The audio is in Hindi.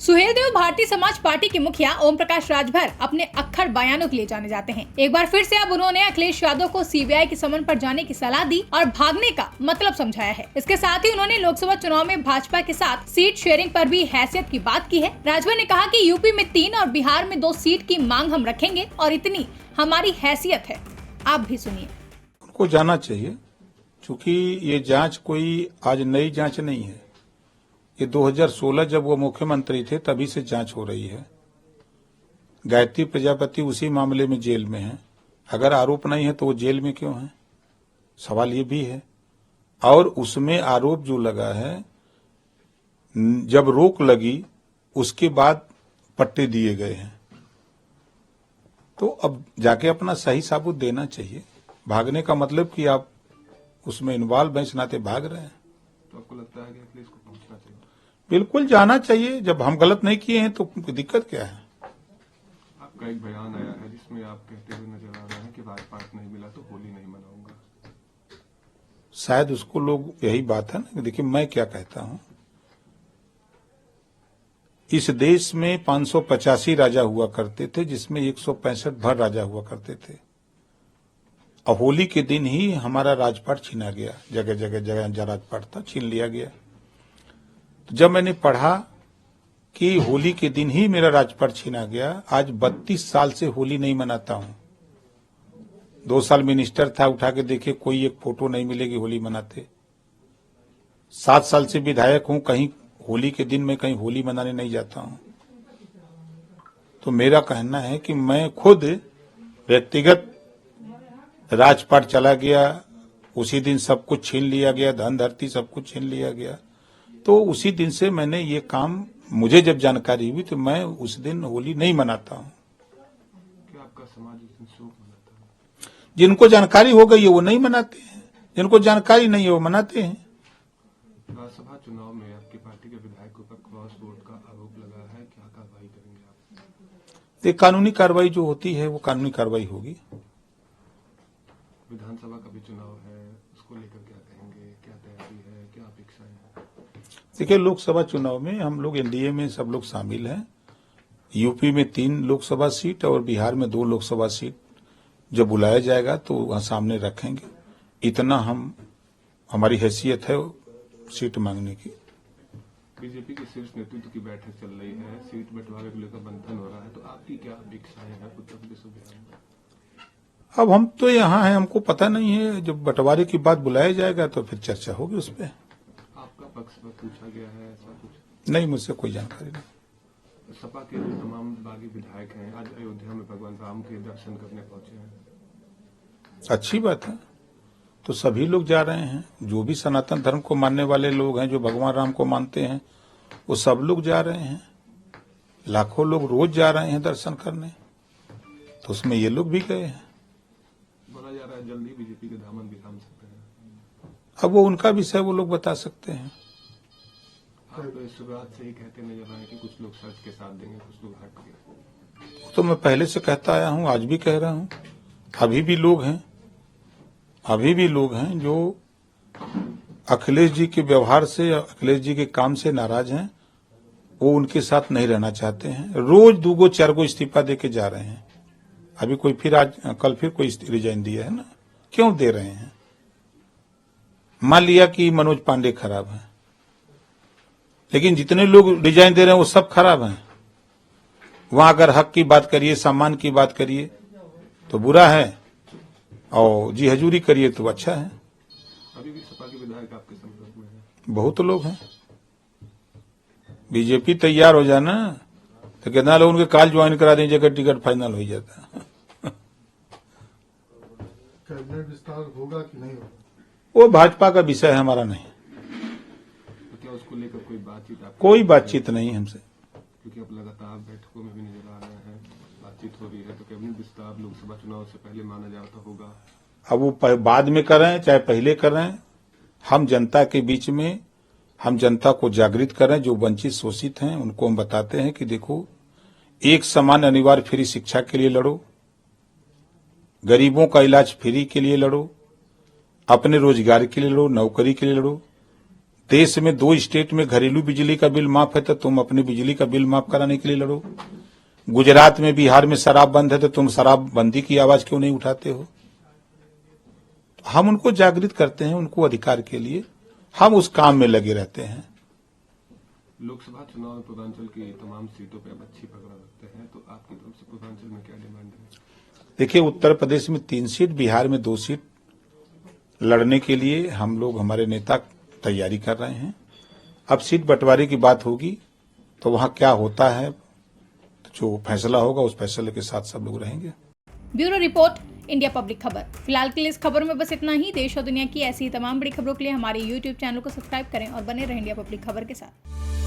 सुहेलदेव भारतीय समाज पार्टी के मुखिया ओम प्रकाश राजभर अपने अक्खड़ बयानों के लिए जाने जाते हैं। एक बार फिर से अब उन्होंने अखिलेश यादव को सीबीआई के समन पर जाने की सलाह दी और भागने का मतलब समझाया है। इसके साथ ही उन्होंने लोकसभा चुनाव में भाजपा के साथ सीट शेयरिंग पर भी हैसियत की बात की है। राजभर ने कहा कि यूपी में 3 और बिहार में 2 सीट की मांग हम रखेंगे और इतनी हमारी हैसियत है। आप भी सुनिए। उनको जाना चाहिए, क्योंकि ये जांच कोई आज नई जांच नहीं है। ये 2016 जब वो मुख्यमंत्री थे तभी से जांच हो रही है। गायत्री प्रजापति उसी मामले में जेल में है। अगर आरोप नहीं है तो वो जेल में क्यों है? सवाल ये भी है। और उसमें आरोप जो लगा है, जब रोक लगी उसके बाद पट्टे दिए गए हैं, तो अब जाके अपना सही साबुत देना चाहिए। भागने का मतलब कि आप उसमें इन्वॉल्व हैं, इस नाते भाग रहे हैं। तो आपको लगता है कि अखिलेश को पहुंचना चाहिए? बिल्कुल जाना चाहिए। जब हम गलत नहीं किए हैं तो दिक्कत क्या है? आपका एक बयान आया है जिसमें आप कहते हुए नजर आ रहे हैं कि राजपाट नहीं मिला तो होली नहीं मनाऊंगा। शायद उसको लोग यही बात है ना। देखिए, मैं क्या कहता हूं, इस देश में 585 राजा हुआ करते थे, जिसमें 165 भर राजा हुआ करते थे। और होली के दिन ही हमारा राजपाट छीना गया। जगह जगह जगह राजपाट था, छीन लिया गया। तो जब मैंने पढ़ा कि होली के दिन ही मेरा राजपाट छीना गया, आज 32 साल से होली नहीं मनाता हूं। 2 साल मिनिस्टर था, उठा के देखे कोई एक फोटो नहीं मिलेगी होली मनाते। 7 साल से विधायक हूं, कहीं होली के दिन में कहीं होली मनाने नहीं जाता हूं। तो मेरा कहना है कि मैं खुद व्यक्तिगत राजपाट चला गया, उसी दिन सब कुछ छीन लिया गया, धन धरती सब कुछ छीन लिया गया। तो उसी दिन से मैंने ये काम, मुझे जब जानकारी हुई तो मैं उस दिन होली नहीं मनाता हूं। क्या आपका समाज उस दिन शोक मनाता है? जिनको जानकारी हो गई है वो नहीं मनाते हैं, जिनको जानकारी नहीं है वो मनाते हैं। राज्यसभा चुनाव में आपकी पार्टी के विधायकों पर क्रॉस वोट का आरोप लगा है, क्या कार्रवाई करेंगे आप? ये कानूनी कार्रवाई जो होती है वो कानूनी कार्रवाई होगी। विधानसभा का भी चुनाव है, उसको लेकर क्या कहेंगे? क्या तैयारी है, क्या अपेक्षाएं हैं? देखिए, लोकसभा चुनाव में हम लोग एनडीए में सब लोग शामिल हैं। यूपी में 3 लोकसभा सीट और बिहार में 2 लोकसभा सीट जब बुलाया जाएगा तो वहां सामने रखेंगे। इतना हमारी हैसियत है सीट मांगने की। बीजेपी के शीर्ष नेतृत्व की बैठक चल रही है, सीट बंटवारे को लेकर मंथन हो रहा है, तो आपकी क्या अपेक्षाएं हैं उत्तर प्रदेश और बिहार में? अब हम तो यहाँ हैं, हमको पता नहीं है। जब बंटवारे की बात बुलाया जाएगा तो फिर चर्चा होगी उस पर। आपका पक्ष में पूछा गया है ऐसा कुछ? नहीं, मुझसे कोई जानकारी नहीं। सपा के जो तमाम बागी विधायक हैं आज अयोध्या में भगवान राम के दर्शन करने पहुंचे हैं। अच्छी बात है, तो सभी लोग जा रहे हैं। जो भी सनातन धर्म को मानने वाले लोग हैं, जो भगवान राम को मानते हैं, वो सब लोग जा रहे हैं। लाखों लोग रोज जा रहे हैं दर्शन करने, तो उसमें ये लोग भी गए हैं। बोला जा रहा है जल्द ही बीजेपी के दामन भी थाम सकते हैं। अब वो उनका विषय, वो लोग बता सकते हैं। आप तो इस शुरुआत से ही कहते नजर आए कि कुछ लोग सच के साथ देंगे, कुछ लोग हट के। तो मैं पहले से कहता आया हूं, आज भी कह रहा हूं। अभी भी लोग हैं जो अखिलेश जी के व्यवहार से, अखिलेश जी के काम से नाराज हैं। वो उनके साथ नहीं रहना चाहते हैं। रोज 2 4 इस्तीफा दे के जा रहे हैं। अभी कोई फिर कल फिर कोई रिजाइन दिया है ना। क्यों दे रहे हैं? मान लिया कि मनोज पांडे खराब है, लेकिन जितने लोग रिजाइन दे रहे हैं वो सब खराब हैं। वहां अगर हक की बात करिए, सम्मान की बात करिए तो बुरा है, और जी हजूरी करिए तो अच्छा है। अभी भी सपा के विधायक आपके संपर्क में हैं? बहुत लोग हैं। बीजेपी तैयार हो जाना तो कितना लोग उनके कॉल ज्वाइन करा दें, जगह टिकट फाइनल हो जाता। कैबिनेट विस्तार होगा कि नहीं होगा? वो भाजपा का विषय है, हमारा नहीं। तो क्या उसको लेकर कोई बातचीत? कोई बातचीत नहीं हमसे। क्योंकि अब लगातार बैठकों में भी नजर आ रहे हैं, बातचीत हो रही है, तो कैबिनेट विस्तार लोकसभा चुनाव से पहले माना जाता होगा। अब वो बाद में कर रहे हैं चाहे पहले कर रहे हैं, हम जनता के बीच में, हम जनता को जागृत कर रहे हैं। जो वंचित शोषित हैं उनको हम बताते हैं कि देखो, एक समान अनिवार्य फ्री शिक्षा के लिए लड़ो, गरीबों का इलाज फ्री के लिए लड़ो, अपने रोजगार के लिए लड़ो, नौकरी के लिए लड़ो, देश में 2 स्टेट में घरेलू बिजली का बिल माफ है तो तुम अपने बिजली का बिल माफ कराने के लिए लड़ो। गुजरात में, बिहार में शराब बंद है तो तुम शराब बंदी की आवाज क्यों नहीं उठाते हो? हम उनको जागृत करते हैं, उनको अधिकार के लिए हम उस काम में लगे रहते हैं। लोकसभा चुनाव में पूर्वांचल की तमाम सीटों पे आप अच्छी पकड़ रखते हैं, तो आपकी तरफ से पूर्वांचल में क्या डिमांड है? देखिए, उत्तर प्रदेश में 3 सीट, बिहार में 2 सीट लड़ने के लिए हम लोग, हमारे नेता तैयारी कर रहे हैं। अब सीट बंटवारे की बात होगी तो वहां क्या होता है, जो फैसला होगा उस फैसले के साथ सब लोग रहेंगे। ब्यूरो रिपोर्ट, इंडिया पब्लिक खबर। फिलहाल के लिए इस खबर में बस इतना ही। देश और दुनिया की ऐसी तमाम बड़ी खबरों के लिए हमारे YouTube चैनल को सब्सक्राइब करें और बने रहें इंडिया पब्लिक खबर के साथ।